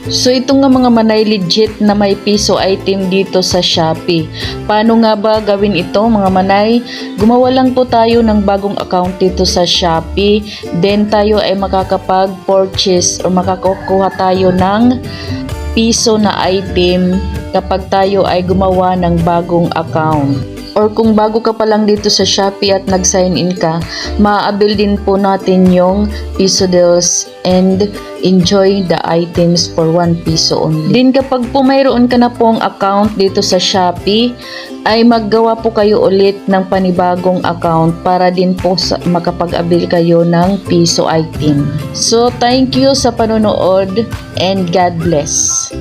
So ito nga mga manay, legit na may piso item dito sa Shopee. Paano nga ba gawin ito mga manay? Gumawa lang po tayo ng bagong account dito sa Shopee. Then tayo ay makakapag-purchase o makakukuha tayo ng piso na item kapag tayo ay gumawa ng bagong account. Or kung bago ka pa lang dito sa Shopee at nag-sign in ka, ma-avail din po natin yung piso deals and enjoy the items for 1 piso only. Din kapag po mayroon ka na pong account dito sa Shopee, ay maggawa po kayo ulit ng panibagong account para din po makapag-avail kayo ng piso item. So thank you sa panonood and God bless.